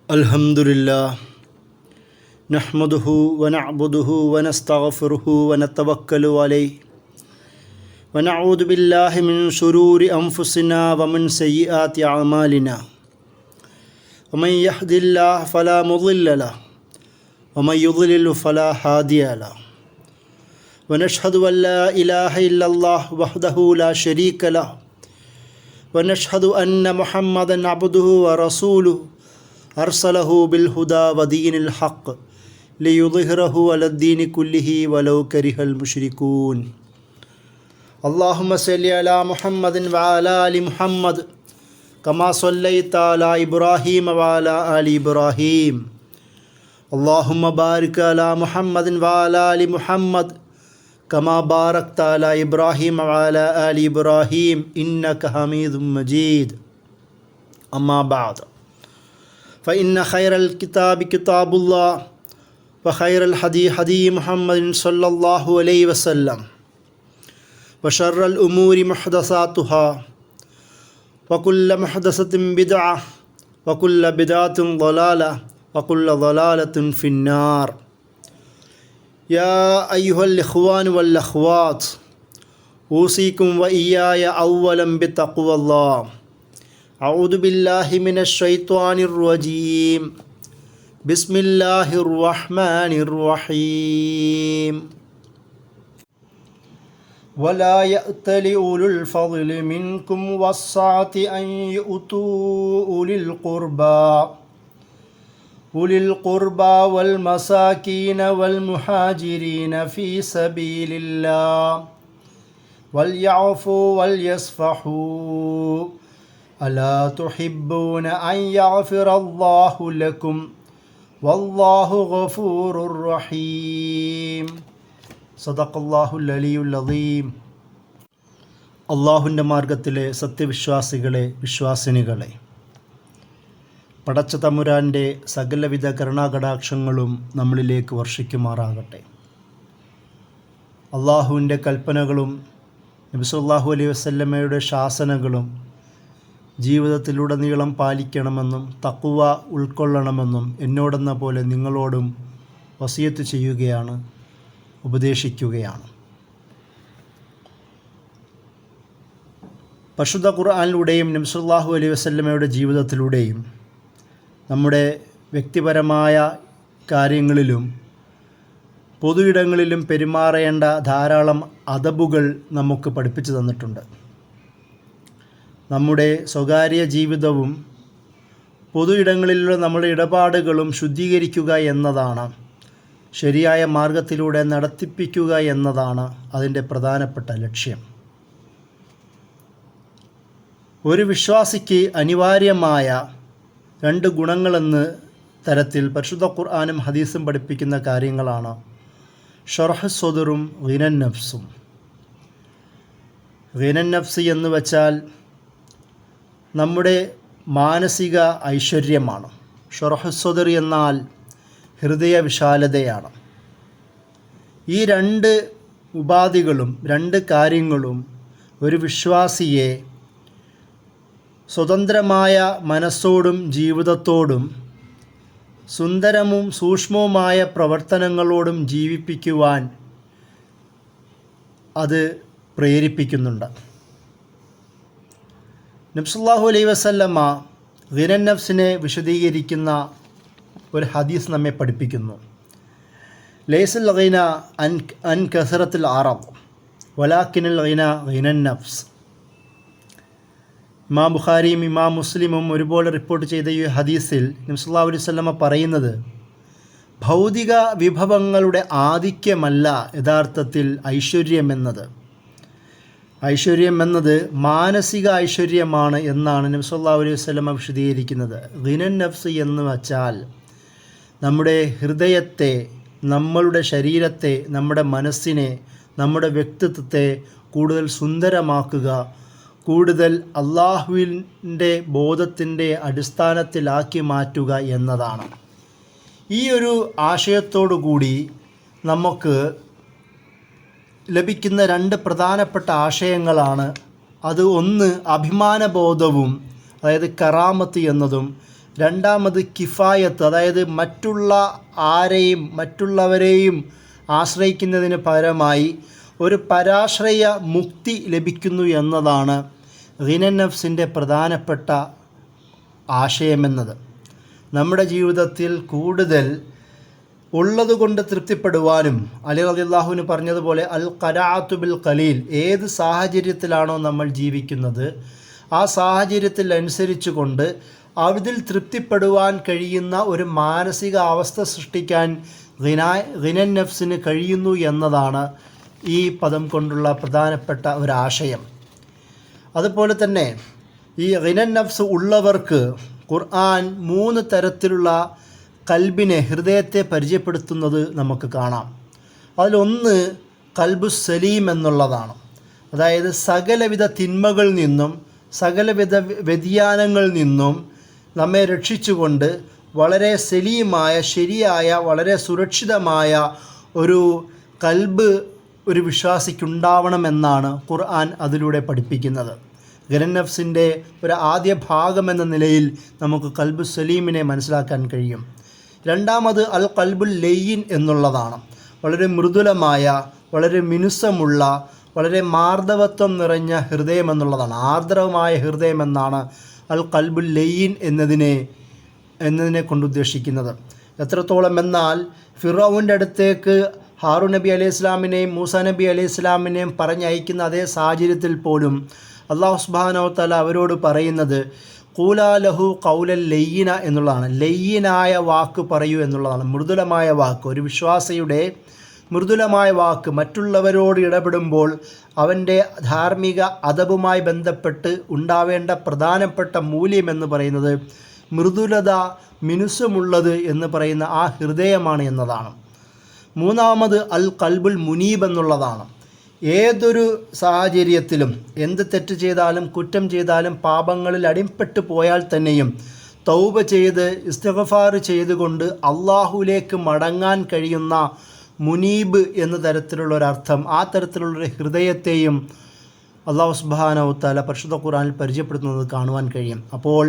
अल्हम्दुलिल्लाह नहमदुहु व नअबुदुहु व नस्तगफिरुहु व नतवक्कलु अलैहि व नऊज़ु बिल्लाहि मिन शुरूरि अनफुसिना व मिन सय्यिआति अअमालिना व मन यहदिल्लाहु फला मुज़िल्ल लहु व मन युज़लिल फला हादिय लहु व नशहदु अन ला इलाहा इल्लल्लाहु वहदहु ला शरीक लहु व नशहदु अन्न मुहम्मदन अब्दुहु व रसूलुहु अरसलहु बिलहुदा व दीनिल हक़ लियुज़हिरहु अलद्दीनि कुल्लिहि वलौ करिहल मुश्रिकून। अल्लाहुम्मा सल्लि अला मुहम्मदिन व अला आलि मुहम्मद कमा सल्लैता अला इब्राहीम व अला आलि इब्राहीम। अल्लाहुम्मा बारिक अला मुहम्मदिन व अला आलि मुहम्मद कमा बारकता अला इब्राहीम व अला आलि इब्राहीम इन्नका हमीदुम मजीद। अम्मा बाद फ़इन्न खैरल किताबि किताबुल्लाह व खैरल हदी हदी मुहम्मदिन सल्लल्लाहु अलैहि वसल्लम व शर्रल उमूरि मुहदसातुहा व कुल्ल मुहदसतिन बिदअह व कुल्ल बिदअतिन ज़लालह व कुल्ल ज़लालतिन फिन्नार। या अय्युहल इख्वान वल अख्वात ऊसीकुम व इय्याया अव्वलन बितक़्वल्लाह। अऊज़ु बिल्लाहि मिनश शैतानिर रजीम। बिस्मिल्लाहिर रहमानिर रहीम। वला यअतलि उलुल फ़ज़्लि मिनकुम वस्सअति अन यु'तू उलिल क़ुर्बा वल मसाकीन वल मुहाजिरीन फ़ी सबीलिल्लाह वल यअफ़ू वल यस्फ़हू अला तुहिब्बून अन यग़फ़िरल्लाहु लकुम वल्लाहु गफ़ूरुर रहीम। സദഖല്ലാഹുൽ അലിയുൽ അദീം। അള്ളാഹുവിൻ്റെ മാർഗത്തിലെ സത്യവിശ്വാസികളെ, വിശ്വാസിനികളെ, പടച്ച തമ്പുരാൻ്റെ സകലവിധ കരുണാകടാക്ഷങ്ങളും നമ്മളിലേക്ക് വർഷിക്കുമാറാകട്ടെ. അള്ളാഹുവിൻ്റെ കൽപ്പനകളും നബി സല്ലല്ലാഹു അലൈഹി വസല്ലമയുടെ ശാസനകളും ജീവിതത്തിലുടനീളം പാലിക്കണമെന്നും തഖ്വ ഉൾക്കൊള്ളണമെന്നും എന്നോടെന്ന പോലെ നിങ്ങളോടും വസിയത്ത് ചെയ്യുകയാണ്, ഉപദേശിക്കുകയാണ്. പരിശുദ്ധ ഖുർആനിലൂടെയും നബി സല്ലല്ലാഹു അലൈഹി വസല്ലമയുടെ ജീവിതത്തിലൂടെയും നമ്മുടെ വ്യക്തിപരമായ കാര്യങ്ങളിലും പൊതു ഇടങ്ങളിലും പെരുമാറേണ്ട ധാരാളം അദബുകൾ നമുക്ക് പഠിപ്പിച്ചു തന്നിട്ടുണ്ട്. നമ്മുടെ സ്വകാര്യ ജീവിതവും പൊതു ഇടങ്ങളിലുള്ള നമ്മുടെ ഇടപാടുകളും ശുദ്ധീകരിക്കുക എന്നതാണ്, ശരിയായ മാർഗത്തിലൂടെ നടത്തിപ്പിക്കുക എന്നതാണ് അതിൻ്റെ പ്രധാനപ്പെട്ട ലക്ഷ്യം. ഒരു വിശ്വാസിക്ക് അനിവാര്യമായ 2 ഗുണങ്ങളെന്ന തരത്തിൽ പരിശുദ്ധ ഖുർആനും ഹദീസും പഠിപ്പിക്കുന്ന കാര്യങ്ങളാണ് ഷർഹ് സ്വദറും ഗിനൻ നഫ്സും. ഗിനൻ നഫ്സ് എന്ന് വച്ചാൽ നമ്മുടെ മാനസിക ഐശ്വര്യമാണ്. ഷർഹ് സ്വദർ എന്നാൽ ഹൃദയ വിശാലതയാണ്. ഈ 2 ഉപാധികളും 2 കാര്യങ്ങളും ഒരു വിശ്വാസിയെ സ്വതന്ത്രമായ മനസ്സോടും ജീവിതത്തോടും സുന്ദരവും സൂക്ഷ്മവുമായ പ്രവർത്തനങ്ങളോടും ജീവിപ്പിക്കുവാൻ അത് പ്രേരിപ്പിക്കുന്നുണ്ട്. നബി സല്ലല്ലാഹു അലൈഹി വസല്ലമ ഗിനൻ നഫ്സിനെ വിശദീകരിക്കുന്ന ഒരു ഹദീസ് നമ്മെ പഠിപ്പിക്കുന്നു. ലൈസൽ ഗിന അൻ കസറത്തുൽ അറബ് വലാകിനൽ ഗിന ഗിനൻ നഫ്സ്. ഇമാം ബുഖാരിയും ഇമാം മുസ്ലിമും ഒരുപോലെ റിപ്പോർട്ട് ചെയ്ത ഈ ഹദീസിൽ നബി സല്ലല്ലാഹു അലൈഹി വസല്ലമ പറയുന്നത്, ഭൗതിക വിഭവങ്ങളുടെ ആധിക്യമല്ല യഥാർത്ഥത്തിൽ ഐശ്വര്യമെന്നത്. ഐശ്വര്യമെന്നത് മാനസിക ഐശ്വര്യമാണ് എന്നാണ് നബി സല്ലല്ലാഹു അലൈഹി വസല്ലമ വിശദീകരിക്കുന്നത്. ഗിനൻ നഫ്സ് എന്ന് വച്ചാൽ നമ്മുടെ ഹൃദയത്തെ, നമ്മളുടെ ശരീരത്തെ, നമ്മുടെ മനസ്സിനെ, നമ്മുടെ വ്യക്തിത്വത്തെ കൂടുതൽ സുന്ദരമാക്കുക, കൂടുതൽ അള്ളാഹുവിൻ്റെ ബോധത്തിൻ്റെ അടിസ്ഥാനത്തിലാക്കി മാറ്റുക എന്നതാണ്. ഈ ഒരു ആശയത്തോടു കൂടി നമുക്ക് ലഭിക്കുന്ന 2 പ്രധാനപ്പെട്ട ആശയങ്ങളാണ്. അത് ഒന്ന് അഭിമാനബോധവും, അതായത് കറാമത്ത് എന്നതും, രണ്ടാമത് കിഫായത്ത്, അതായത് മറ്റുള്ളവരെയും ആശ്രയിക്കുന്നതിന് പകരമായി ഒരു പരാശ്രയ മുക്തി ലഭിക്കുന്നു എന്നതാണ് ഗിനൻ നഫ്സിൻ്റെ പ്രധാനപ്പെട്ട ആശയമെന്നത്. നമ്മുടെ ജീവിതത്തിൽ കൂടുതൽ ഉള്ളതുകൊണ്ട് തൃപ്തിപ്പെടുവാനും അലി റളിയല്ലാഹുവിന് പറഞ്ഞതുപോലെ അൽ ഖനാഅത്തു ബിൽ ഖലീൽ, ഏത് സാഹചര്യത്തിലാണോ നമ്മൾ ജീവിക്കുന്നത് ആ സാഹചര്യത്തിൽ അനുസരിച്ച് കൊണ്ട് അതിൽ തൃപ്തിപ്പെടുവാൻ കഴിയുന്ന ഒരു മാനസിക അവസ്ഥ സൃഷ്ടിക്കാൻ ഗിനൻ നഫ്സിന് കഴിയുന്നു എന്നതാണ് ഈ പദം കൊണ്ടുള്ള പ്രധാനപ്പെട്ട ഒരാശയം. അതുപോലെ തന്നെ ഈ ഗിനൻ നഫ്സ് ഉള്ളവർക്ക് ഖുർആൻ 3 തരത്തിലുള്ള കൽബിനെ, ഹൃദയത്തെ പരിചയപ്പെടുത്തുന്നത് നമുക്ക് കാണാം. അതിലൊന്ന് കൽബുസ് സലീം എന്നുള്ളതാണ്. അതായത് സകലവിധ തിന്മകളിൽ നിന്നും സകലവിധ വ്യതിയാനങ്ങളിൽ നിന്നും നമ്മെ രക്ഷിച്ചുകൊണ്ട് വളരെ സലീമായ, ശരിയായ, വളരെ സുരക്ഷിതമായ ഒരു കൽബ് ഒരു വിശ്വാസിക്കുണ്ടാവണമെന്നാണ് ഖുർആൻ അതിലൂടെ പഠിപ്പിക്കുന്നത്. ഗിനൻ നഫ്സിൻ്റെ ഒരു ആദ്യ ഭാഗമെന്ന നിലയിൽ നമുക്ക് കൽബു സലീമിനെ മനസ്സിലാക്കാൻ കഴിയും. രണ്ടാമത് അൽ ഖൽബുൽ ലയ്യിൻ എന്നുള്ളതാണ്. വളരെ മൃദുലമായ, വളരെ മിനുസമുള്ള, വളരെ മാർദ്ദവത്വം നിറഞ്ഞ ഹൃദയം എന്നുള്ളതാണ്. ആർദ്രവമായ ഹൃദയം എന്നാണ് അൽ ഖൽബുൽ ലയ്യിൻ എന്നതിനെ കൊണ്ടുദ്ദേശിക്കുന്നത്. എത്രത്തോളം എന്നാൽ ഫിറഔൻ്റെ അടുത്തേക്ക് ഹാറൂൻ നബി അലൈഹി ഇസ്ലാമിനെയും മൂസ നബി അലൈഹി ഇസ്ലാമിനെയും പറഞ്ഞയക്കുന്ന അതേ സാഹചര്യത്തിൽ പോലും അല്ലാഹു സുബ്ഹാനഹു വ തആല അവരോട് പറയുന്നത് ഖൂലാ ലഹു ഖൗലൻ ലയ്യിന എന്നുള്ളതാണ്. ലയ്യിനായ വാക്ക് പറയൂ എന്നുള്ളതാണ്. മൃദുലമായ വാക്ക്. ഒരു വിശ്വാസിയുടെ മൃദുലമായ വാക്ക് മറ്റുള്ളവരോട് ഇടപെടുമ്പോൾ അവൻ്റെ ധാർമ്മിക അദബുമായി ബന്ധപ്പെട്ട് ഉണ്ടാവേണ്ട പ്രധാനപ്പെട്ട മൂല്യം എന്ന് പറയുന്നത് മൃദുലത, മിനുസമുള്ളത് എന്ന് പറയുന്ന ആ ഹൃദയമാണ് എന്നതാണ്. മൂന്നാമത് അൽ ഖൽബുൽ മുനീബ് എന്നുള്ളതാണ്. ഏതൊരു സാഹചര്യത്തിലും എന്ത് തെറ്റ് ചെയ്താലും കുറ്റം ചെയ്താലും പാപങ്ങളിൽ അടിപ്പെട്ടു പോയാൽ തന്നെയും തൗബ ചെയ്ത് ഇസ്തിഗ്ഫാർ ചെയ്തുകൊണ്ട് അള്ളാഹുവിലേക്ക് മടങ്ങാൻ കഴിയുന്ന മുനീബ് എന്ന തരത്തിലുള്ളൊരർത്ഥം, ആ തരത്തിലുള്ളൊരു ഹൃദയത്തെയും അല്ലാഹു സുബ്ഹാനഹു വ തആല പരിശുദ്ധ ഖുർആനിൽ പരിചയപ്പെടുത്തുന്നത് കാണുവാൻ കഴിയും. അപ്പോൾ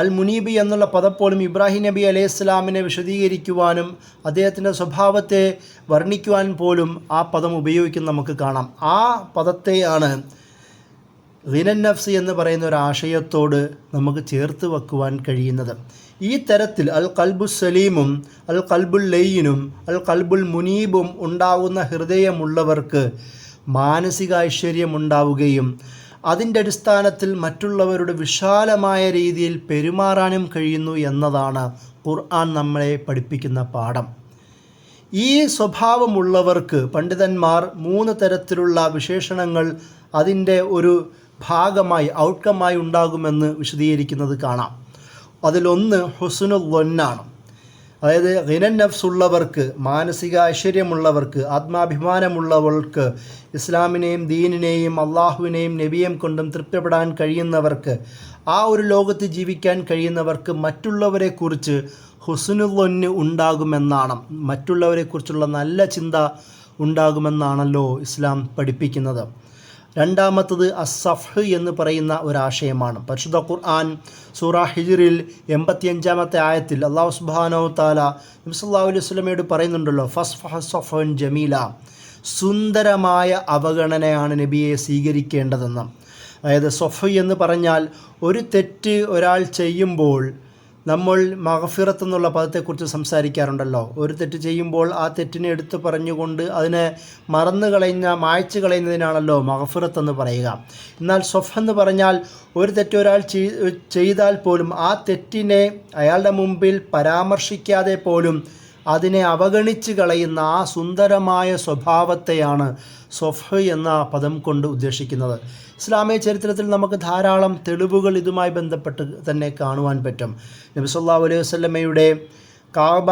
അൽ മുനീബ് എന്നുള്ള പദം പോലും ഇബ്രാഹിം നബി അലൈഹി ഇസ്ലാമിനെ വിശദീകരിക്കുവാനും അദ്ദേഹത്തിൻ്റെ സ്വഭാവത്തെ വർണ്ണിക്കുവാൻ പോലും ആ പദം ഉപയോഗിക്കുന്നത് നമുക്ക് കാണാം. ആ പദത്തെയാണ് ഗിനൻ നഫ്സ് എന്ന് പറയുന്ന ഒരു ആശയത്തോട് നമുക്ക് ചേർത്ത് വെക്കുവാൻ കഴിയുന്നത്. ഈ തരത്തിൽ അൽ ഖൽബുസ് സലീമും അൽ ഖൽബുൽ ലയ്യിനും അൽ ഖൽബുൽ മുനീബും ഉണ്ടാകുന്ന ഹൃദയമുള്ളവർക്ക് മാനസിക ഐശ്വര്യം ഉണ്ടാവുകയും അതിൻ്റെ അടിസ്ഥാനത്തിൽ മറ്റുള്ളവരുടെ വിശാലമായ രീതിയിൽ പെരുമാറാനും കഴിയുന്നു എന്നതാണ് ഖുർആൻ നമ്മളെ പഠിപ്പിക്കുന്ന പാഠം. ഈ സ്വഭാവമുള്ളവർക്ക് പണ്ഡിതന്മാർ 3 തരത്തിലുള്ള വിശേഷണങ്ങൾ അതിൻ്റെ ഒരു ഭാഗമായി, ഔട്ട്കമായി ഉണ്ടാകുമെന്ന് വിശദീകരിക്കുന്നത് കാണാം. അതിലൊന്ന് ഹുസ്നുൽ ളന്നാണ്. അതായത് ഗിനൻ നഫ്സ് ഉള്ളവർക്ക്, മാനസിക ഐശ്വര്യമുള്ളവർക്ക്, ആത്മാഭിമാനമുള്ളവർക്ക്, ഇസ്ലാമിനെയും ദീനിനെയും അള്ളാഹുവിനെയും നബിയെയും കൊണ്ടും തൃപ്തിപ്പെടാൻ കഴിയുന്നവർക്ക്, ആ ഒരു ലോകത്ത് ജീവിക്കാൻ കഴിയുന്നവർക്ക് മറ്റുള്ളവരെക്കുറിച്ച് ഹുസ്നുൽ ളന്ന് ഉണ്ടാകുമെന്നാണ്, മറ്റുള്ളവരെക്കുറിച്ചുള്ള നല്ല ചിന്ത ഉണ്ടാകുമെന്നാണല്ലോ ഇസ്ലാം പഠിപ്പിക്കുന്നത്. രണ്ടാമത്തത് അസ്സഫ്ഹ് എന്ന് പറയുന്ന ഒരാശയമാണ്. പരിശുദ്ധ ഖുർആൻ സൂറ ഹിജ്റിൽ 85-ാമത്തെ ആയത്തിൽ അല്ലാഹു സുബ്ഹാനഹു വ തആല നബി സല്ലല്ലാഹു അലൈഹി വസല്ലമയോട് പറയുന്നുണ്ടല്ലോ, ഫസ്ഫഹ് സഫൻ ജമീല, സുന്ദരമായ അവഗണനയാണ് നബിയെ സ്വീകരിക്കേണ്ടതെന്ന്. അതായത് സഫ് എന്ന് പറഞ്ഞാൽ ഒരു തെറ്റ് ഒരാൾ ചെയ്യുമ്പോൾ നമ്മൾ മഗ്ഫിറത്ത് എന്നുള്ള പദത്തെക്കുറിച്ച് സംസാരിക്കാറുണ്ടല്ലോ. ഒരു തെറ്റ് ചെയ്യുമ്പോൾ ആ തെറ്റിനെ എടുത്തു പറഞ്ഞുകൊണ്ട് അതിനെ മായ്ച്ചു കളയുന്നതിനാണല്ലോ മഗ്ഫിറത്ത് എന്ന് പറയുക. എന്നാൽ സഫ് എന്ന് പറഞ്ഞാൽ ഒരു തെറ്റ് ഒരാൾ ചെയ്താൽ പോലും ആ തെറ്റിനെ അയാളുടെ മുമ്പിൽ പരാമർശിക്കാതെ പോലും അതിനെ അവഗണിച്ച് കളയുന്ന ആ സുന്ദരമായ സ്വഭാവത്തെയാണ് സഫ്ഹ് എന്ന പദം കൊണ്ട് ഉദ്ദേശിക്കുന്നത്. ഇസ്ലാമിക ചരിത്രത്തിൽ നമുക്ക് ധാരാളം തെളിവുകൾ ഇതുമായി ബന്ധപ്പെട്ട് തന്നെ കാണുവാൻ പറ്റും. നബി സല്ലല്ലാഹു അലൈഹി വസല്ലമയുടെ കാബ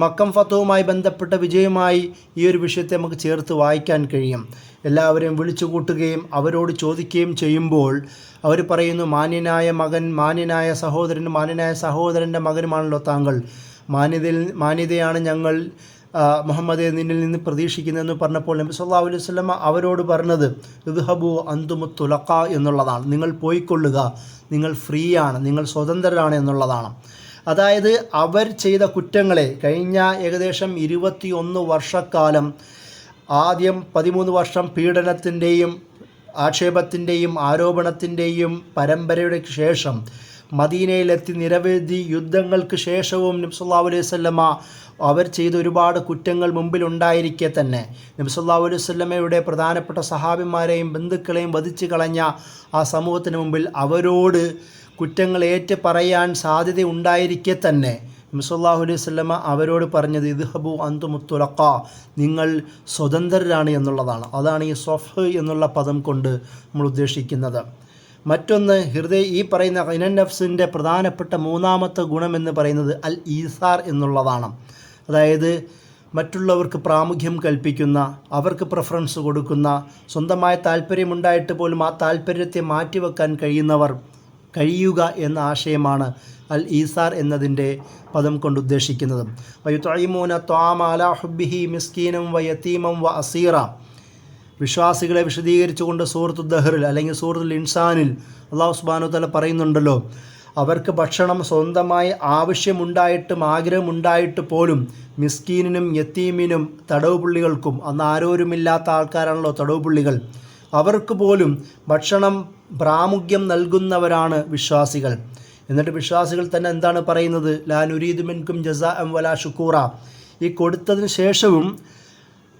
മക്കം ഫത്തുവുമായി ബന്ധപ്പെട്ട വിജയമായി ഈ ഒരു വിഷയത്തെ നമുക്ക് ചേർത്ത് വായിക്കാൻ കഴിയും. എല്ലാവരെയും വിളിച്ചു കൂട്ടുകയും അവരോട് ചോദിക്കുകയും ചെയ്യുമ്പോൾ അവർ പറയുന്നു, മാന്യനായ മകൻ, മാന്യനായ സഹോദരൻ്റെ മകനുമാണല്ലോ താങ്കൾ, മാന്യതയാണ് ഞങ്ങൾ മുഹമ്മദെ നിന്നിൽ നിന്ന് പ്രതീക്ഷിക്കുന്നതെന്ന് പറഞ്ഞപ്പോൾ നബി സല്ലല്ലാഹു അലൈഹി വസല്ലമ അവരോട് പറഞ്ഞത് ഇദ്ഹബു അന്തുമുത് തുലഖ എന്നുള്ളതാണ്. നിങ്ങൾ പോയിക്കൊള്ളുക, നിങ്ങൾ ഫ്രീ ആണ്, നിങ്ങൾ സ്വതന്ത്രരാണ് എന്നുള്ളതാണ്. അതായത് അവർ ചെയ്ത കുറ്റങ്ങളെ കഴിഞ്ഞ ഏകദേശം 21 വർഷക്കാലം, ആദ്യം 13 വർഷം പീഡനത്തിൻ്റെയും ആക്ഷേപത്തിൻ്റെയും ആരോപണത്തിൻ്റെയും പരമ്പരയുടെ ശേഷം മദീനയിലെത്തി നിരവധി യുദ്ധങ്ങൾക്ക് ശേഷവും നബി സല്ലല്ലാഹു അലൈഹി വസല്ലമ അവർ ചെയ്ത ഒരുപാട് കുറ്റങ്ങൾ മുമ്പിലുണ്ടായിരിക്കെ തന്നെ നബി സല്ലല്ലാഹു അലൈഹി വസല്ലമയുടെ പ്രധാനപ്പെട്ട സഹാബിമാരെയും ബന്ധുക്കളെയും വധിച്ചു കളഞ്ഞ ആ സമൂഹത്തിന് മുമ്പിൽ അവരോട് കുറ്റങ്ങൾ ഏറ്റു പറയാൻ സാധ്യത ഉണ്ടായിരിക്കെ തന്നെ നബി സല്ലല്ലാഹു അലൈഹി വസല്ലമ അവരോട് പറഞ്ഞത് ഇദ്ഹബു അന്തുമുത് തുലഖ, നിങ്ങൾ സ്വതന്ത്രരാണ് എന്നുള്ളതാണ്. അതാണ് ഈ സ്വഫ് എന്നുള്ള പദം കൊണ്ട് നമ്മൾ ഉദ്ദേശിക്കുന്നത്. മറ്റൊന്ന് ഈ പറയുന്ന ഖിനൻ നഫ്സിൻ്റെ പ്രധാനപ്പെട്ട മൂന്നാമത്തെ ഗുണമെന്ന് പറയുന്നത് അൽ ഈസാർ എന്നുള്ളതാണ്. അതായത് മറ്റുള്ളവർക്ക് പ്രാമുഖ്യം കൽപ്പിക്കുന്ന, അവർക്ക് പ്രിഫറൻസ് കൊടുക്കുന്ന, സ്വന്തമായ താല്പര്യമുണ്ടായിട്ട് പോലും ആ താല്പര്യത്തെ മാറ്റിവെക്കാൻ കഴിയുക എന്ന ആശയമാണ് അൽ ഈസാർ എന്നതിൻ്റെ പദം കൊണ്ട് ഉദ്ദേശിക്കുന്നത്. വയുത്ഇമൂന ത്വാമ അലാ ഹുബ്ബിഹി മിസ്കീനം വ യതീമം വ അസീറ. വിശ്വാസികളെ വിശദീകരിച്ചുകൊണ്ട് സൂറത്തുൽ ദഹറിൽ അല്ലെങ്കിൽ സൂറത്തുൽ ഇൻസാനിൽ അല്ലാഹു സുബ്ഹാനഹു വ തആല പറയുന്നുണ്ടല്ലോ, അവർക്ക് ഭക്ഷണം സ്വന്തമായി ആവശ്യമുണ്ടായിട്ടും ആഗ്രഹമുണ്ടായിട്ട് പോലും മിസ്കീനിനും യത്തീമിനും തടവുപുള്ളികൾക്കും, അന്ന് ആരോരുമില്ലാത്ത ആൾക്കാരാണല്ലോ തടവുപുള്ളികൾ, അവർക്ക് പോലും ഭക്ഷണം പ്രാമുഖ്യം നൽകുന്നവരാണ് വിശ്വാസികൾ. എന്നിട്ട് വിശ്വാസികൾ തന്നെ എന്താണ് പറയുന്നത്? ലാ നുരീദു മിൻകും ജസാഅൻ വലാ ശുക്കൂറ. ഈ കൊടുത്തതിന് ശേഷവും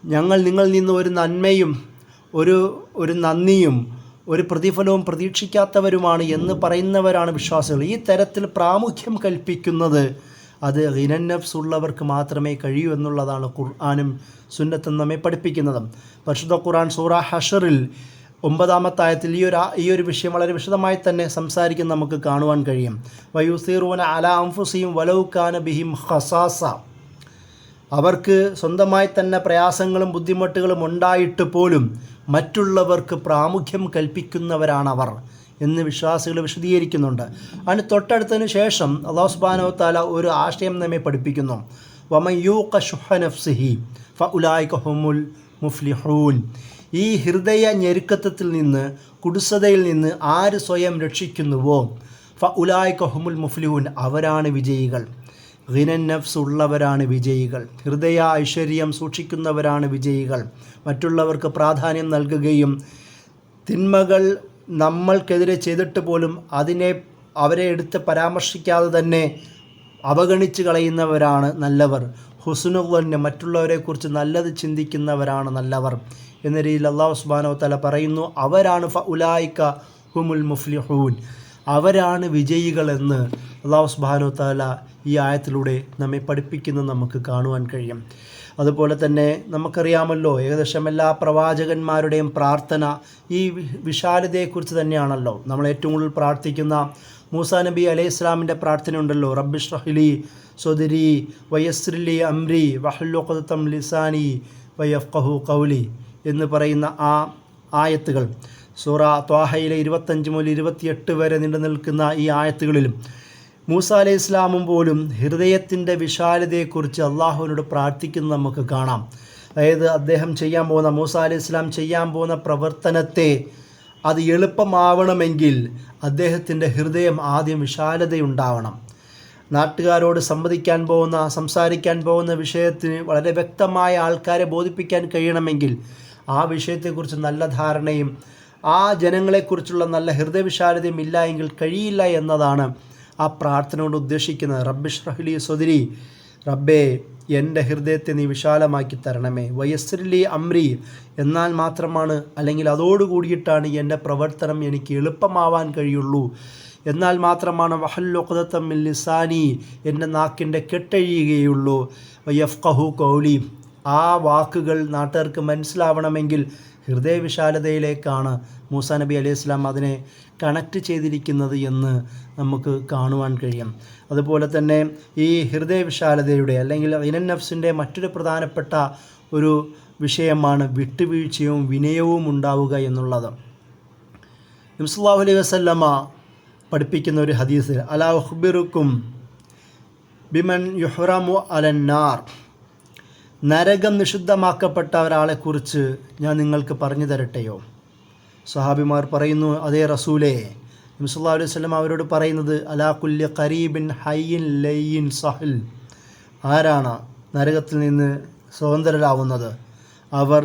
ഞങ്ങൾ നിങ്ങളിൽ നിന്ന് ഒരു നന്മയും ഒരു നന്ദിയും ഒരു പ്രതിഫലവും പ്രതീക്ഷിക്കാത്തവരുമാണ് എന്ന് പറയുന്നവരാണ് വിശ്വാസികൾ. ഈ തരത്തിൽ പ്രാമുഖ്യം കൽപ്പിക്കുന്നത് അത് ഖിനൻ നഫ്സ് ഉള്ളവർക്ക് മാത്രമേ കഴിയൂ എന്നുള്ളതാണ് ഖുർആനും സുന്നത്തും നമ്മെ പഠിപ്പിക്കുന്നത്. പരിശുദ്ധ ഖുർആൻ സൂറ ഹഷറിൽ 9-ാമത്തെ ആയത്തിൽ ഈ ഒരു വിഷയം വളരെ വിശദമായി തന്നെ സംസാരിക്കുന്ന നമുക്ക് കാണുവാൻ കഴിയും. വയുസീറൂന അലാ അൻഫുസിഹിം വലൗ കാന ബിഹിം ഖസാസ. അവർക്ക് സ്വന്തമായി തന്നെ പ്രയാസങ്ങളും ബുദ്ധിമുട്ടുകളും ഉണ്ടായിട്ട് പോലും മറ്റുള്ളവർക്ക് പ്രാമുഖ്യം കൽപ്പിക്കുന്നവരാണവർ എന്ന് വിശ്വാസികൾ വിശദീകരിക്കുന്നുണ്ട്. അതിന് തൊട്ടടുത്തതിന് ശേഷം അല്ലാഹു സുബ്ഹാനഹു വ തആല ഒരു ആശയം നമ്മെ പഠിപ്പിക്കുന്നു. വമൻ യൂഖ ശുഹ നഫ്സിഹി ഫഉലൈക ഹുമുൽ മുഫ്ലിഹൂൻ. ഈ ഹൃദയ ഞെരുക്കത്തിൽ നിന്ന്, കുടുസതയിൽ നിന്ന് ആര് സ്വയം രക്ഷിക്കുന്നുവോ ഫഉലൈക ഹുമുൽ മുഫ്ലിഹൂൻ, അവരാണ് വിജയികൾ. ഖിനൻ നഫ്സ് ഉള്ളവരാണ് വിജയികൾ. ഹൃദയ ഐശ്വര്യം സൂക്ഷിക്കുന്നവരാണ് വിജയികൾ. മറ്റുള്ളവർക്ക് പ്രാധാന്യം നൽകുകയും തിന്മകൾ നമ്മൾക്കെതിരെ ചെയ്തിട്ട് പോലും അവരെ എടുത്ത് പരാമർശിക്കാതെ തന്നെ അവഗണിച്ച് കളയുന്നവരാണ് നല്ലവർ. ഹുസ്നുൽ, മറ്റുള്ളവരെക്കുറിച്ച് നല്ലത് ചിന്തിക്കുന്നവരാണ് നല്ലവർ എന്ന രീതിയിൽ അല്ലാഹു സുബ്ഹാനഹു വ തആല പറയുന്നു, അവരാണ് ഫഉലൈക ഹുമുൽ മുഫ്ലിഹൂൻ, അവരാണ് വിജയികളെന്ന് അല്ലാഹു സുബ്ഹാനഹു വ തആല ഈ ആയത്തിലൂടെ നമ്മെ പഠിപ്പിക്കുന്നത് നമുക്ക് കാണുവാൻ കഴിയും. അതുപോലെ തന്നെ നമുക്കറിയാമല്ലോ, ഏകദേശം എല്ലാ പ്രവാചകന്മാരുടെയും പ്രാർത്ഥന ഈ വിശാലതയെക്കുറിച്ച് തന്നെയാണല്ലോ. നമ്മൾ ഏറ്റവും കൂടുതൽ പ്രാർത്ഥിക്കുന്ന മൂസാ നബി അലൈഹി ഇസ്ലാമിൻ്റെ പ്രാർത്ഥന ഉണ്ടല്ലോ, റബ്ബിശ്റഹ് ലി സ്വദ്രി വയസ്സിർ ലി അംരി വഹ്ലുൽ ഉഖ്ദതം ലിസാനി വയഫ്ഖഹു ഖൗലി എന്ന് പറയുന്ന ആ ആയത്തുകൾ സൂറ ത്വാഹയിലെ 25 മുതൽ 28 വരെ നീണ്ടു നിൽക്കുന്ന ഈ ആയത്തുകളിലും മൂസാ അലൈഹി ഇസ്ലാമും പോലും ഹൃദയത്തിൻ്റെ വിശാലതയെക്കുറിച്ച് അള്ളാഹുവിനോട് പ്രാർത്ഥിക്കുന്നത് നമുക്ക് കാണാം. അതായത് മൂസാ അലൈഹി ഇസ്ലാം ചെയ്യാൻ പോകുന്ന പ്രവർത്തനത്തെ അത് എളുപ്പമാവണമെങ്കിൽ അദ്ദേഹത്തിൻ്റെ ഹൃദയം ആദ്യം വിശാലതയുണ്ടാവണം. നാട്ടുകാരോട് സംസാരിക്കാൻ പോകുന്ന വിഷയത്തിന് വളരെ വ്യക്തമായ ആൾക്കാരെ ബോധിപ്പിക്കാൻ കഴിയണമെങ്കിൽ ആ വിഷയത്തെക്കുറിച്ച് നല്ല ധാരണയും ആ ജനങ്ങളെക്കുറിച്ചുള്ള നല്ല ഹൃദയവിശാലതയും ഇല്ല എങ്കിൽ കഴിയില്ല എന്നതാണ് ആ പ്രാർത്ഥന കൊണ്ട് ഉദ്ദേശിക്കുന്നത്. റബ്ബിശ്റഹ് ലി സ്വദ്രി, റബ്ബേ എൻ്റെ ഹൃദയത്തെ നീ വിശാലമാക്കി തരണമേ. വയസ്സിർ ലി അംരി, എന്നാൽ മാത്രമാണ് അല്ലെങ്കിൽ അതോടുകൂടിയിട്ടാണ് എൻ്റെ പ്രവർത്തനം എനിക്ക് എളുപ്പമാവാൻ കഴിയുള്ളൂ. എന്നാൽ മാത്രമാണ് വഹ്ലുൽ ഉഖ്ദതം മിൻ ലിസാനി, എൻ്റെ നാക്കിൻ്റെ കെട്ടഴിയുകയുള്ളൂ. വയഫ്ഖഹു ഖൗലി, ആ വാക്കുകൾ നാട്ടുകാർക്ക് മനസ്സിലാവണമെങ്കിൽ ഹൃദയവിശാലതയിലേക്കാണ് മൂസാ നബി അലൈഹി ഇസ്ലാം അതിനെ കണക്റ്റ് ചെയ്തിരിക്കുന്നത് എന്ന് നമുക്ക് കാണുവാൻ കഴിയും. അതുപോലെ തന്നെ ഈ ഹൃദയവിശാലതയുടെ അല്ലെങ്കിൽ ഖിനൻ നഫ്സിൻ്റെ മറ്റൊരു പ്രധാനപ്പെട്ട ഒരു വിഷയമാണ് വിട്ടുവീഴ്ചയും വിനയവും ഉണ്ടാവുക എന്നുള്ളത്. നബി സല്ലല്ലാഹു അലൈഹി വസല്ലമ പഠിപ്പിക്കുന്ന ഒരു ഹദീസ്, അലാ ഉഖ്ബിറുക്കും ബിമൻ യുഹ്റമു അലന്നാർ, നരകം നിഷിദ്ധമാക്കപ്പെട്ട ഒരാളെക്കുറിച്ച് ഞാൻ നിങ്ങൾക്ക് പറഞ്ഞു തരട്ടെയോ? സ്വഹാബിമാർ പറയുന്നു, അതേ റസൂലേ. നബി സല്ലല്ലാഹു അലൈഹി വസല്ലം അവരോട് പറയുന്നത്, അലാ കുല്ലി ഖരീബിൻ ഹയ്യിൻ ലയ്യിൻ സഹൽ. ആരാണ് നരകത്തിൽ നിന്ന് സ്വതന്ത്രരാവുന്നത്? അവർ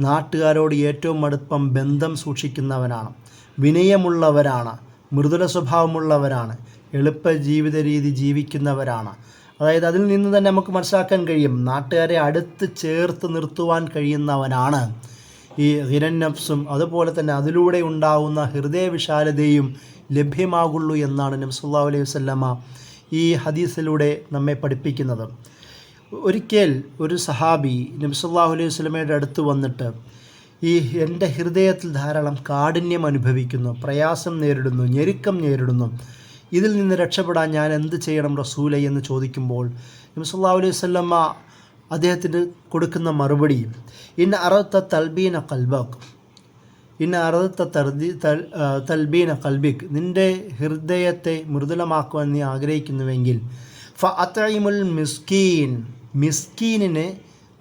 നാട്ടുകാരോട് ഏറ്റവും അടുപ്പം ബന്ധം സൂക്ഷിക്കുന്നവനാണ്, വിനയമുള്ളവരാണ്, മൃദുല സ്വഭാവമുള്ളവരാണ്, എളുപ്പ ജീവിത രീതി ജീവിക്കുന്നവരാണ്. അതായത് അതിൽ നിന്ന് തന്നെ നമുക്ക് മനസ്സിലാക്കാൻ കഴിയും, നാട്ടുകാരെ അടുത്ത് ചേർത്ത് നിർത്തുവാൻ കഴിയുന്നവനാണ് ഈ ഗിനൻ നഫ്സും അതുപോലെ തന്നെ അതിലൂടെ ഉണ്ടാകുന്ന ഹൃദയവിശാലതയും ലഭ്യമാകുള്ളൂ എന്നാണ് നബി സല്ലല്ലാഹു അലൈഹി വസല്ലമ ഈ ഹദീസിലൂടെ നമ്മെ പഠിപ്പിക്കുന്നത്. ഒരിക്കൽ ഒരു സഹാബി നബി സല്ലല്ലാഹു അലൈഹി വസല്ലമയുടെ അടുത്ത് വന്നിട്ട്, എൻ്റെ ഹൃദയത്തിൽ ധാരാളം കാഠിന്യം അനുഭവിക്കുന്നു, പ്രയാസം നേരിടുന്നു, ഞെരുക്കം നേരിടുന്നു, ഇതിൽ നിന്ന് രക്ഷപ്പെടാൻ ഞാൻ എന്ത് ചെയ്യണം റസൂലേ എന്ന് ചോദിക്കുമ്പോൾ നബി സല്ലല്ലാഹു അലൈഹി വസല്ലമ അദ്ദേഹത്തിന് കൊടുക്കുന്ന മറുപടി, ഇന്ന അറദത തൽബീന ഖൽബക്, ഇന്ന അറദത തൽബീന ഖൽബിക്, നിൻ്റെ ഹൃദയത്തെ മൃദുലമാക്കുവാൻ നീ ആഗ്രഹിക്കുന്നുവെങ്കിൽ ഫഅത്ഇമുൽ മിസ്കീൻ, മിസ്കീനിന്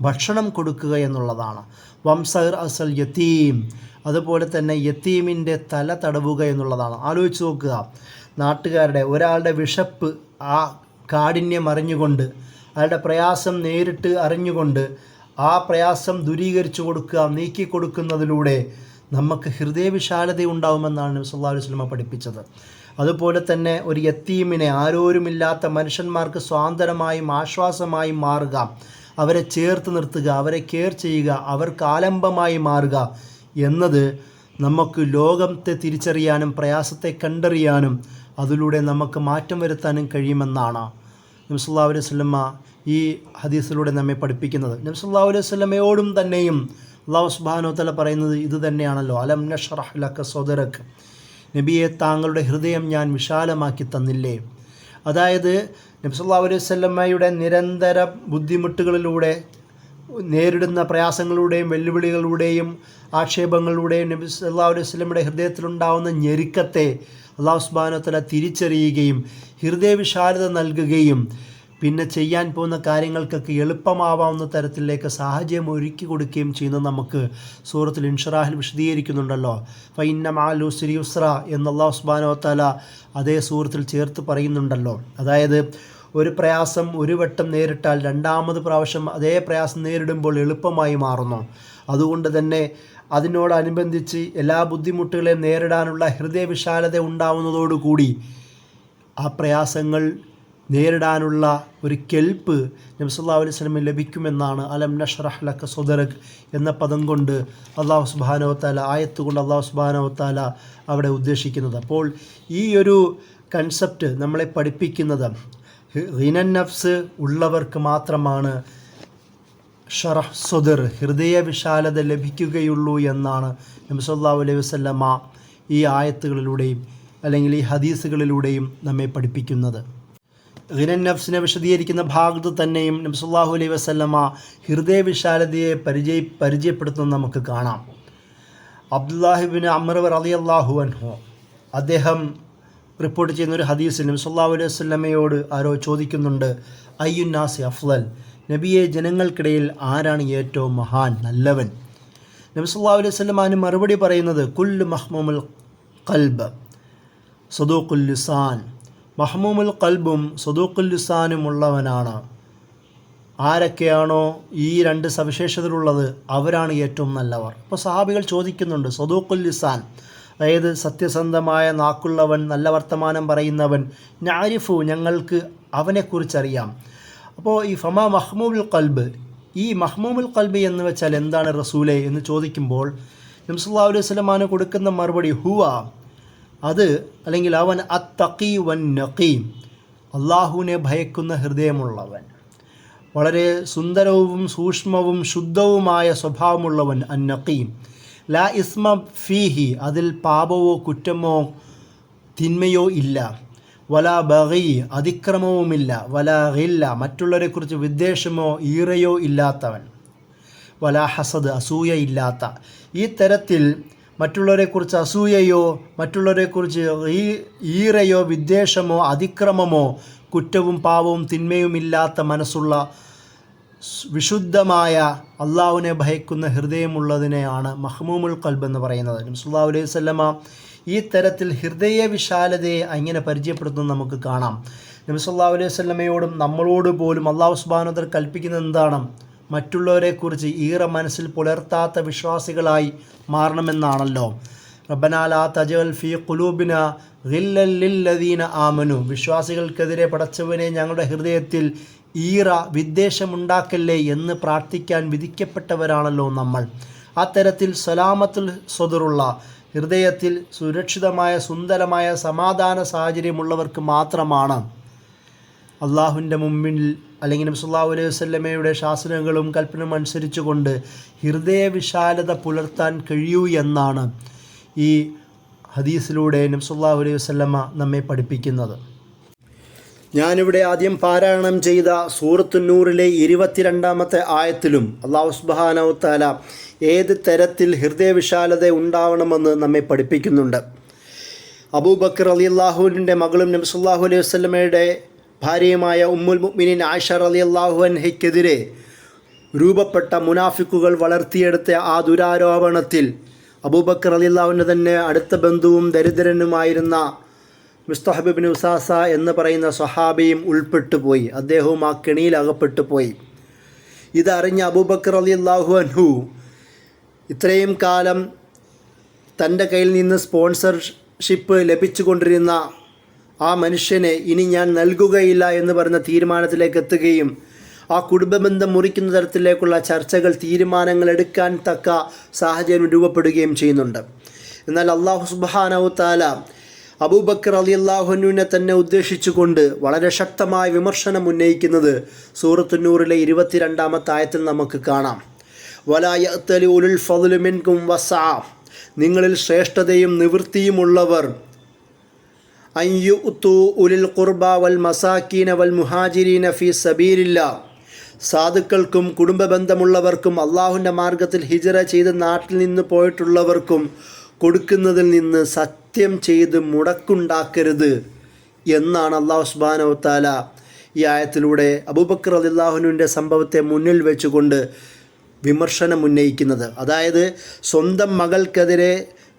ഭക്ഷണം കൊടുക്കുക എന്നുള്ളതാണ്. വംസർ അസൽ യതീം, അതുപോലെ തന്നെ യതീമിൻ്റെ തല തടവുക എന്നുള്ളതാണ്. ആലോചിച്ച് നോക്കുക, നാട്ടുകാരുടെ ഒരാളുടെ വിശപ്പ്, ആ കാഠിന്യം അറിഞ്ഞുകൊണ്ട്, അയാളുടെ പ്രയാസം നേരിട്ട് അറിഞ്ഞുകൊണ്ട് ആ പ്രയാസം ദൂരീകരിച്ചു കൊടുക്കുക, നീക്കി കൊടുക്കുന്നതിലൂടെ നമുക്ക് ഹൃദയവിശാലത ഉണ്ടാകുമെന്നാണ് നബി സല്ലല്ലാഹു അലൈഹി വസല്ലം പഠിപ്പിച്ചത്. അതുപോലെ തന്നെ ഒരു യത്തീമിനെ, ആരോരുമില്ലാത്ത മനുഷ്യന്മാർക്ക് സ്വാതന്ത്ര്യമായും ആശ്വാസമായും മാറുക, അവരെ ചേർത്ത് നിർത്തുക, അവരെ കെയർ ചെയ്യുക, അവർക്ക് ആലംബമായി മാറുക എന്നത് നമുക്ക് ലോകത്തെ തിരിച്ചറിയാനും പ്രയാസത്തെ കണ്ടറിയാനും അതിലൂടെ നമുക്ക് മാറ്റം വരുത്താനും കഴിയുമെന്നാണ് നബി സല്ലല്ലാഹു അലൈഹി വസല്ലമ ഈ ഹദീസിലൂടെ നമ്മെ പഠിപ്പിക്കുന്നത്. നബി സല്ലല്ലാഹു അലൈഹി വസല്ലമയോടും തന്നെയും അല്ലാഹു സുബ്ഹാനഹു വ തആല പറയുന്നത് ഇത് തന്നെയാണല്ലോ, അലം നശ്റഹ് ലക സദറക്, നബിയെ താങ്കളുടെ ഹൃദയം ഞാൻ വിശാലമാക്കി തന്നില്ലേ. അതായത് നബി സല്ലല്ലാഹു അലൈഹി വസല്ലമയുടെ നിരന്തര ബുദ്ധിമുട്ടുകളിലൂടെ, നേരിടുന്ന പ്രയാസങ്ങളുടെയും വെല്ലുവിളികളുടെയും ആക്ഷേപങ്ങളുടെയും നബി സല്ലല്ലാഹു അലൈഹി വസല്ലമയുടെ ഹൃദയത്തിലുണ്ടാവുന്ന ഞെരുക്കത്തെ അല്ലാഹു സുബ്ഹാനഹു വ തആല തിരിച്ചറിയുകയും ഹൃദയവിശാലത നൽകുകയും പിന്നെ ചെയ്യാൻ പോകുന്ന കാര്യങ്ങൾക്കൊക്കെ എളുപ്പമാവാവുന്ന തരത്തിലേക്ക് സാഹചര്യം ഒരുക്കി കൊടുക്കുകയും ചെയ്യുന്നത് നമുക്ക് സൂറത്തുൽ ഇൻഷിറാഹിൽ വിശദീകരിക്കുന്നുണ്ടല്ലോ. ഫഇന്ന മഅൽ ഉസ്രി യുസ്ര എന്ന് അല്ലാഹു സുബ്ഹാനഹു വ തആല അതേ സൂറത്തിൽ ചേർത്ത് പറയുന്നുണ്ടല്ലോ. അതായത് ഒരു പ്രയാസം ഒരു വട്ടം നേരിട്ടാൽ രണ്ടാമത് പ്രാവശ്യം അതേ പ്രയാസം നേരിടുമ്പോൾ എളുപ്പമായി മാറുന്നു. അതുകൊണ്ട് തന്നെ അതിനോടനുബന്ധിച്ച് എല്ലാ ബുദ്ധിമുട്ടുകളെയും നേരിടാനുള്ള ഹൃദയവിശാലത ഉണ്ടാവുന്നതോടുകൂടി ആ പ്രയാസങ്ങൾ നേരിടാനുള്ള ഒരു കെൽപ്പ് നബി സല്ലല്ലാഹു അലൈഹി വസല്ലം ലഭിക്കുമെന്നാണ് അലം നശ്റഹ് ലക സദറക് എന്ന പദം കൊണ്ട് അല്ലാഹു സുബ്ഹാനഹു വ തആല, ആയത്ത് കൊണ്ട് അല്ലാഹു സുബ്ഹാനഹു വ തആല അവിടെ ഉദ്ദേശിക്കുന്നത്. അപ്പോൾ ഈ ഒരു കൺസെപ്റ്റ് നമ്മളെ പഠിപ്പിക്കുന്നത് ഗിനൻ നഫ്സ് ഉള്ളവർക്ക് മാത്രമാണ് ഷറഹ് സദർ, ഹൃദയവിശാലത ലഭിക്കുകയുള്ളൂ എന്നാണ് നബി സല്ലല്ലാഹു അലൈഹി വസല്ലമ ഈ ആയത്തുകളിലൂടെയും അല്ലെങ്കിൽ ഈ ഹദീസുകളിലൂടെയും നമ്മെ പഠിപ്പിക്കുന്നത്. ഗിനൻ നഫ്സിനെ വിശദീകരിക്കുന്ന ഭാഗത്ത് തന്നെയും നബി സല്ലല്ലാഹു അലൈഹി വസല്ലമ ഹൃദയവിശാലതയെ പരിചയപ്പെടുത്തുന്നത് നമുക്ക് കാണാം. അബ്ദുല്ലാഹി ഇബ്നു അംർ റളിയല്ലാഹു അൻഹു അദ്ദേഹം റിപ്പോർട്ട് ചെയ്യുന്ന ഒരു ഹദീസിൽ നബി സല്ലല്ലാഹു അലൈഹി വസല്ലമയോട് ആരോ ചോദിക്കുന്നുണ്ട്, അയ്യുൻ നാസി അഫ്ളൽ, നബിയെ ജനങ്ങൾക്കിടയിൽ ആരാണ് ഏറ്റവും മഹാൻ, നല്ലവൻ? നബി സല്ലല്ലാഹു അലൈഹി വസല്ലമ അതിന് മറുപടി പറയുന്നത്, കുല്ലു മഹ്മൂമുൽ ഖൽബ് സദൂഖുൽ ലിസാൻ, മഹ്മൂമുൽ ഖൽബും സദൂഖുൽ ലിസാനും ഉള്ളവനാണ്. ആരൊക്കെയാണോ ഈ രണ്ട് സവിശേഷതകളുള്ളത് അവരാണ് ഏറ്റവും നല്ലവർ. അപ്പോൾ സഹാബികൾ ചോദിക്കുന്നുണ്ട്, സദൂഖുൽ ലിസാൻ, അതായത് സത്യസന്ധമായ നാക്കുള്ളവൻ, നല്ല വർത്തമാനം പറയുന്നവൻ, നഅരിഫു, ഞങ്ങൾക്ക് അവനെക്കുറിച്ചറിയാം. അപ്പോൾ ഈ ഫമാ മഹ്മൂമുൽ ഖൽബ്, ഈ മഹ്മൂമുൽ ഖൽബ് എന്ന് വെച്ചാൽ എന്താണ് റസൂലേ എന്ന് ചോദിക്കുമ്പോൾ നബി സല്ലല്ലാഹു അലൈഹി വസല്ലം കൊടുക്കുന്ന മറുപടി ഹുവ, അത് അല്ലെങ്കിൽ അവൻ അത്തഖി വൻ നഖീ, അള്ളാഹുവിനെ ഭയക്കുന്ന ഹൃദയമുള്ളവൻ, വളരെ സുന്ദരവും സൂക്ഷ്മവും ശുദ്ധവുമായ സ്വഭാവമുള്ളവൻ, അൻ നഖീ ലാ ഇസ്മ ഫീഹി, അതിൽ പാപമോ കുറ്റമോ തിന്മയോ ഇല്ല, വലാ ബഗി, അതിക്രമവുമില്ല, വലാ ഗില്ല, മറ്റുള്ളവരെക്കുറിച്ച് വിദ്വേഷമോ ഈറയോ ഇല്ലാത്തവൻ, വലാ ഹസദ്, അസൂയ ഇല്ലാത്ത. ഈ തരത്തിൽ മറ്റുള്ളവരെക്കുറിച്ച് അസൂയയോ മറ്റുള്ളവരെക്കുറിച്ച് ഈറയോ വിദ്വേഷമോ അതിക്രമമോ കുറ്റവും പാപവും തിന്മയുമില്ലാത്ത മനസ്സുള്ള വിശുദ്ധമായ അള്ളാഹുവിനെ ഭയക്കുന്ന ഹൃദയമുള്ളതിനെയാണ് മഹ്മൂമുൽ ഖൽബ് എന്ന് പറയുന്നത്. നബി സല്ലല്ലാഹു അലൈഹി വസല്ലമ ഈ തരത്തിൽ ഹൃദയ വിശാലതയെ അങ്ങനെ പരിചയപ്പെടുത്തുന്നത് നമുക്ക് കാണാം. നബി സല്ലല്ലാഹു അലൈഹി വസല്ലമയോടും നമ്മളോട് പോലും അള്ളാഹു സുബ്ഹാനഹു വ തആല കൽപ്പിക്കുന്നത് എന്താണ്? മറ്റുള്ളവരെക്കുറിച്ച് ഈറ മനസ്സിൽ പുലർത്താത്ത വിശ്വാസികളായി മാറണമെന്നാണല്ലോ. റബ്ബനാ ലാ തജ്അൽ ഫീ ഖുലൂബിനാ ഗില്ലൽ ലില്ലദീന ആമനു, വിശ്വാസികൾക്കെതിരെ പടച്ചവനെ ഞങ്ങളുടെ ഹൃദയത്തിൽ ഈറ വിദ്വേഷമുണ്ടാക്കല്ലേ എന്ന് പ്രാർത്ഥിക്കാൻ വിധിക്കപ്പെട്ടവരാണല്ലോ നമ്മൾ. അത്തരത്തിൽ സലാമത്തുൽ സ്വദറുള്ള ഹൃദയത്തിൽ സുരക്ഷിതമായ സുന്ദരമായ സമാധാന സാഹചര്യമുള്ളവർക്ക് മാത്രമാണ് അള്ളാഹുവിൻ്റെ മുമ്പിൽ അല്ലെങ്കിൽ നബി സല്ലല്ലാഹു അലൈഹി വസല്ലമയുടെ ശാസനകളും കൽപ്പനയും അനുസരിച്ചുകൊണ്ട് ഹൃദയ വിശാലത പുലർത്താൻ കഴിയൂ എന്നാണ് ഈ ഹദീസിലൂടെ നബി സല്ലല്ലാഹു അലൈഹി വസല്ലമ നമ്മെ പഠിപ്പിക്കുന്നത്. ഞാനിവിടെ ആദ്യം പാരായണം ചെയ്ത സൂറത്തുൻ നൂറിലെ 22-ാമത്തെ ആയത്തിലും അല്ലാഹു സുബ്ഹാനഹു വ തആല ഏത് തരത്തിൽ ഹൃദയവിശാലത ഉണ്ടാവണമെന്ന് നമ്മെ പഠിപ്പിക്കുന്നുണ്ട്. അബൂബക്കർ റളിയല്ലാഹുവിൻ്റെ മകളും നബി സല്ലല്ലാഹു അലൈഹി വസല്ലമയുടെ ഭാര്യയുമായ ഉമ്മുൽ മുഅ്മിനീൻ ആയിഷ റളിയല്ലാഹു അൻഹയ്ക്കെതിരെ രൂപപ്പെട്ട മുനാഫിക്കുകൾ വളർത്തിയെടുത്ത ആ ദുരാരോപണത്തിൽ അബൂബക്കർ റളിയല്ലാഹുവിൻ്റെ തന്നെ അടുത്ത ബന്ധുവും ദരിദ്രനുമായിരുന്ന മുസ്തഹബ് ഇബ്നു ഉസാസ എന്ന് പറയുന്ന സ്വഹാബിയും ഉൾപ്പെട്ടുപോയി. അദ്ദേഹവും ആ കെണിയിൽ അകപ്പെട്ടു പോയി. ഇതറിഞ്ഞ അബൂബക്കർ റളിയല്ലാഹു അൻഹു ഇത്രയും കാലം തൻ്റെ കയ്യിൽ നിന്ന് സ്പോൺസർഷിപ്പ് ലഭിച്ചുകൊണ്ടിരുന്ന ആ മനുഷ്യനെ ഇനി ഞാൻ നൽകുകയില്ല എന്ന് പറയുന്ന തീരുമാനത്തിലേക്ക് എത്തുകയും ആ കുടുംബബന്ധം മുറിക്കുന്ന തരത്തിലേക്കുള്ള ചർച്ചകൾ തീരുമാനങ്ങൾ എടുക്കാൻ തക്ക സാഹചര്യം രൂപപ്പെടുകയും ചെയ്യുന്നുണ്ട്. എന്നാൽ അല്ലാഹു സുബ്ഹാനഹു വ തആല അബൂബക്കർ റളിയല്ലാഹു അൻഹുവിനെ തന്നെ ഉദ്ദേശിച്ചുകൊണ്ട് വളരെ ശക്തമായ വിമർശനം ഉന്നയിക്കുന്നത് സൂറത്തുൻ നൂറിലെ 22-ാമത്തെ ആയത്തിൽ നമുക്ക് കാണാം. വലാ യഅ്തലി ഉലുൽ ഫദ്ലി മിൻകും വസ്അ, നിങ്ങളിൽ ശ്രേഷ്ഠതയും നിവൃത്തിയുമുള്ളവർ അയ്യുഅ്തു ഉലിൽ ഖുർബ വൽ മസാകീന വൽ മുഹാജിരീന ഫീ സബീലില്ലാ, സാധുക്കൾക്കും കുടുംബബന്ധമുള്ളവർക്കും അള്ളാഹുവിൻ്റെ മാർഗത്തിൽ ഹിജറ ചെയ്ത് നാട്ടിൽ നിന്ന് പോയിട്ടുള്ളവർക്കും കൊടുക്കുന്നതിൽ നിന്ന് സത്യം ചെയ്ത് മുടക്കുണ്ടാക്കരുത് എന്നാണ് അല്ലാഹു സുബ്ഹാനഹു വ തആല ഈ ആയത്തിലൂടെ അബൂബക്കർ റളിയല്ലാഹു അൻഹുവിൻ്റെ സംഭവത്തെ മുന്നിൽ വെച്ചുകൊണ്ട് വിമർശനം ഉന്നയിക്കുന്നത്. അതായത് സ്വന്തം മകൾക്കെതിരെ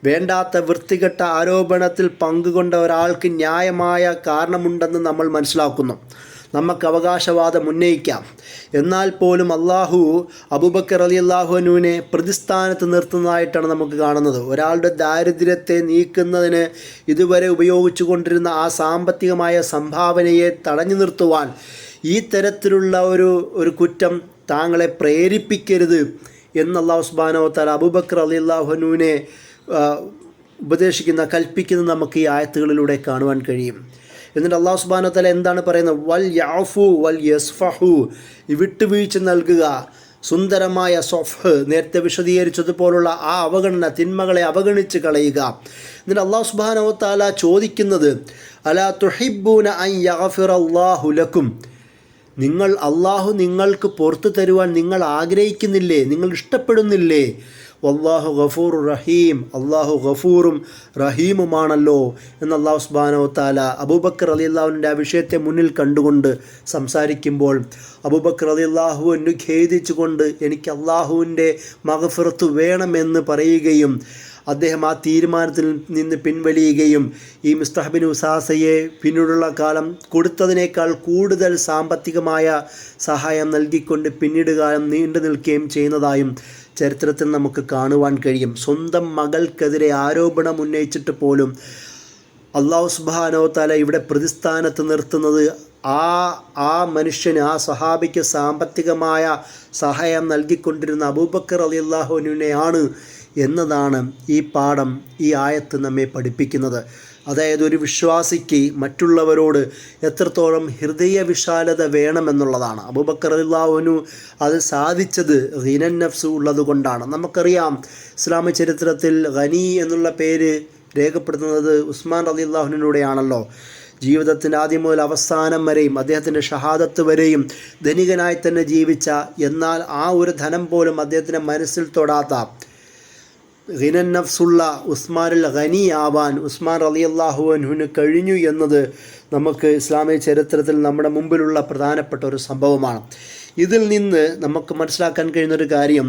വേണ്ടാത്ത വൃത്തികെട്ട ആരോപണത്തിൽ പങ്കുകൊണ്ട ഒരാൾക്ക് ന്യായമായ കാരണമുണ്ടെന്ന് നമ്മൾ മനസ്സിലാക്കുന്നു. നമുക്ക് അവകാശവാദം ഉന്നയിക്കാം. എന്നാൽ പോലും അള്ളാഹു അബൂബക്കർ റളിയല്ലാഹു അൻഹുവിനെ പ്രതിസ്ഥാനത്ത് നിർത്തുന്നതായിട്ടാണ് നമുക്ക് കാണുന്നത്. ഒരാളുടെ ദാരിദ്ര്യത്തെ നീക്കുന്നതിന് ഇതുവരെ ഉപയോഗിച്ചു കൊണ്ടിരുന്ന ആ സാമ്പത്തികമായ സംഭാവനയെ തടഞ്ഞു നിർത്തുവാൻ ഈ തരത്തിലുള്ള ഒരു കുറ്റം താങ്കളെ പ്രേരിപ്പിക്കരുത് എന്ന് അല്ലാഹു സുബ്ഹാനഹു വ തആല അബൂബക്കർ റളിയല്ലാഹു അൻഹുവിനെ കൽപ്പിക്കുന്നത് നമുക്ക് ഈ ആയത്തുകളിലൂടെ കാണുവാൻ കഴിയും. എന്നിട്ട് അല്ലാഹു സുബ്ഹാനഹു വ തആല എന്താണ് പറയുന്നത്? വൽ യഅഫു വൽ യസ്ഫഹു, വിട്ടുവീഴ്ച നൽകുക, സുന്ദരമായ സൊഫ്, നേരത്തെ വിശദീകരിച്ചതുപോലുള്ള ആ അവഗണന, തിന്മകളെ അവഗണിച്ച് കളയുക. എന്നിട്ട് അല്ലാഹു സുബ്ഹാനഹു വ തആല ചോദിക്കുന്നത് അലാ തുഹിബ്ബൂന അൻ യഗ്ഫിറല്ലാഹു ലക്കും, അള്ളാഹു നിങ്ങൾക്ക് പുറത്തു തരുവാൻ നിങ്ങൾ ആഗ്രഹിക്കുന്നില്ലേ, നിങ്ങൾ ഇഷ്ടപ്പെടുന്നില്ലേ? വല്ലാഹു ഗഫൂർ റഹീം, അള്ളാഹു ഗഫൂറും റഹീമുമാണല്ലോ എന്ന് അല്ലാഹു സുബ്ഹാനഹു വ തആല അബൂബക്കർ റളിയല്ലാഹുവിൻ്റെ ആ വിഷയത്തെ മുന്നിൽ കണ്ടുകൊണ്ട് സംസാരിക്കുമ്പോൾ അബൂബക്കർ റളിയല്ലാഹു അൻഹു ഖേദിച്ചുകൊണ്ട് എനിക്ക് അള്ളാഹുവിൻ്റെ മഗ്ഫിറത്ത് വേണമെന്ന് പറയുകയും അദ്ദേഹം ആ തീരുമാനത്തിൽ നിന്ന് പിൻവലിയുകയും ഈ മുസ്തഹബ് ഇബ്നു ഉസാസയെ പിന്നീടുള്ള കാലം കൊടുത്തതിനേക്കാൾ കൂടുതൽ സാമ്പത്തികമായ സഹായം നൽകിക്കൊണ്ട് പിന്നീട് കാലം നീണ്ടു നിൽക്കുകയും ചെയ്യുന്നതായും ചരിത്രത്തിൽ നമുക്ക് കാണുവാൻ കഴിയും. സ്വന്തം മകൾക്കെതിരെ ആരോപണം ഉന്നയിച്ചിട്ട് പോലും അല്ലാഹു സുബ്ഹാനഹു വ തആല ഇവിടെ പ്രതിസ്ഥാനത്ത് നിർത്തുന്നത് ആ മനുഷ്യന്, ആ സഹാബിക്ക് സാമ്പത്തികമായ സഹായം നൽകിക്കൊണ്ടിരുന്ന അബൂബക്കർ റളിയല്ലാഹു അൻഹുവിനെയാണ് എന്നതാണ് ഈ പാഠം, ഈ ആയത്ത് നമ്മെ പഠിപ്പിക്കുന്നത്. അതായത് ഒരു വിശ്വാസിക്ക് മറ്റുള്ളവരോട് എത്രത്തോളം ഹൃദയ വിശാലത വേണമെന്നുള്ളതാണ്. അബൂബക്കർ റളിയല്ലാഹു അൻഹു അത് സാധിച്ചത് ഗിനൻ നഫ്സ് ഉള്ളതുകൊണ്ടാണ്. നമുക്കറിയാം ഇസ്ലാമിക ചരിത്രത്തിൽ ഗനി എന്നുള്ള പേര് രേഖപ്പെടുത്തുന്നത് ഉസ്മാൻ റളിയല്ലാഹു അൻഹുവിലൂടെയാണല്ലോ. ജീവിതത്തിൻ്റെ ആദ്യം മുതൽ അവസാനം വരെയും അദ്ദേഹത്തിൻ്റെ ഷഹാദത്ത് വരെയും ധനികനായി തന്നെ ജീവിച്ച, എന്നാൽ ആ ഒരു ധനം പോലും അദ്ദേഹത്തിൻ്റെ മനസ്സിൽ തൊടാത്ത ഗിനൻ നഫ്സുള്ള ഉസ്മാനുൽ ഗനി ആവാൻ ഉസ്മാൻ റളിയല്ലാഹു അൻഹുവിന് കഴിഞ്ഞു എന്നത് നമുക്ക് ഇസ്ലാമിക ചരിത്രത്തിൽ നമ്മുടെ മുമ്പിലുള്ള പ്രധാനപ്പെട്ട ഒരു സംഭവമാണ്. ഇതിൽ നിന്ന് നമുക്ക് മനസ്സിലാക്കാൻ കഴിയുന്നൊരു കാര്യം,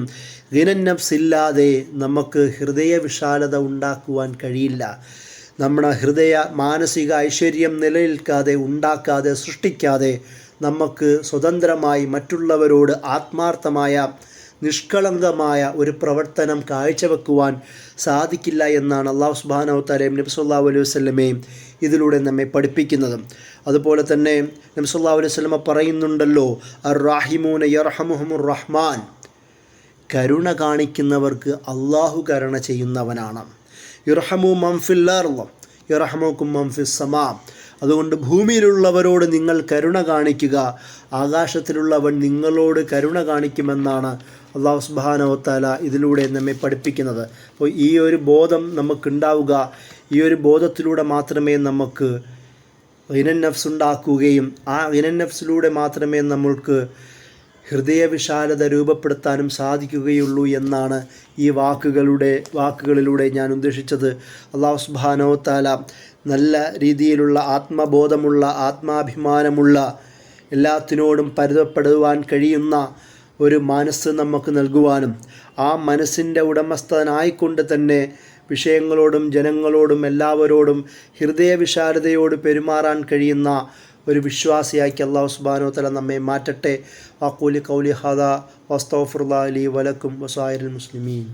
ഗിനൻ നഫ്സ് ഇല്ലാതെ നമുക്ക് ഹൃദയ വിശാലത ഉണ്ടാക്കുവാൻ കഴിയില്ല. നമ്മുടെ മാനസിക ഐശ്വര്യം നിലനിൽക്കാതെ, ഉണ്ടാക്കാതെ, സൃഷ്ടിക്കാതെ നമുക്ക് സ്വതന്ത്രമായി മറ്റുള്ളവരോട് ആത്മാർത്ഥമായ നിഷ്കളങ്കമായ ഒരു പ്രവർത്തനം കാഴ്ചവെക്കുവാൻ സാധിക്കില്ല എന്നാണ് അല്ലാഹു സുബ്ഹാനഹു വ തആലയും നബി സല്ലല്ലാഹു അലൈഹി വസല്ലമയും ഇതിലൂടെ നമ്മെ പഠിപ്പിക്കുന്നത്. അതുപോലെ തന്നെ നബി സല്ലല്ലാഹു അലൈഹി വസല്ലമ പറയുന്നുണ്ടല്ലോ, അർ-റാഹിമൂന യർഹമുഹുമുർ റഹ്മാൻ, കരുണ കാണിക്കുന്നവർക്ക് അള്ളാഹു കരുണ ചെയ്യുന്നവനാണ്. ഇർഹമു മൻ ഫിൽ അർള് യർഹമുകും മൻ ഫിസ് സമാ. അതുകൊണ്ട് ഭൂമിയിലുള്ളവരോട് നിങ്ങൾ കരുണ കാണിക്കുക, ആകാശത്തിലുള്ളവൻ നിങ്ങളോട് കരുണ കാണിക്കുമെന്നാണ് അല്ലാഹു സുബ്ഹാനഹു വ തആല ഇതിലൂടെ നമ്മെ പഠിപ്പിക്കുന്നത്. അപ്പോൾ ഈ ഒരു ബോധം നമുക്കുണ്ടാവുക, ഈ ഒരു ബോധത്തിലൂടെ മാത്രമേ നമുക്ക് ഗിനൻ നഫ്സ് ഉണ്ടാക്കുകയും ആ ഗിനൻ നഫ്സിലൂടെ മാത്രമേ നമ്മൾക്ക് ഹൃദയവിശാലത രൂപപ്പെടുത്താനും സാധിക്കുകയുള്ളൂ എന്നാണ് ഈ വാക്കുകളിലൂടെ ഞാൻ ഉദ്ദേശിച്ചത്. അല്ലാഹു സുബ്ഹാനഹു വ തആല നല്ല രീതിയിലുള്ള ആത്മബോധമുള്ള, ആത്മാഭിമാനമുള്ള, എല്ലാത്തിനോടും പരിധപ്പെടുവാൻ കഴിയുന്ന ഒരു മനസ്സ് നമുക്ക് നൽകുവാനും ആ മനസ്സിൻ്റെ ഉടമസ്ഥനായിക്കൊണ്ട് തന്നെ വിഷയങ്ങളോടും ജനങ്ങളോടും എല്ലാവരോടും ഹൃദയവിശാലതയോട് പെരുമാറാൻ കഴിയുന്ന ഒരു വിശ്വാസിയാക്കി അല്ലാഹു സുബ്ഹാനഹു വ തആല നമ്മെ മാറ്റട്ടെ. വഖൂലി ഖൗലി ഹാദാ വസ്തഗ്ഫിറുല്ലാഹ ലീ വലക്കും വസായിരിൽ മുസ്ലിമീൻ.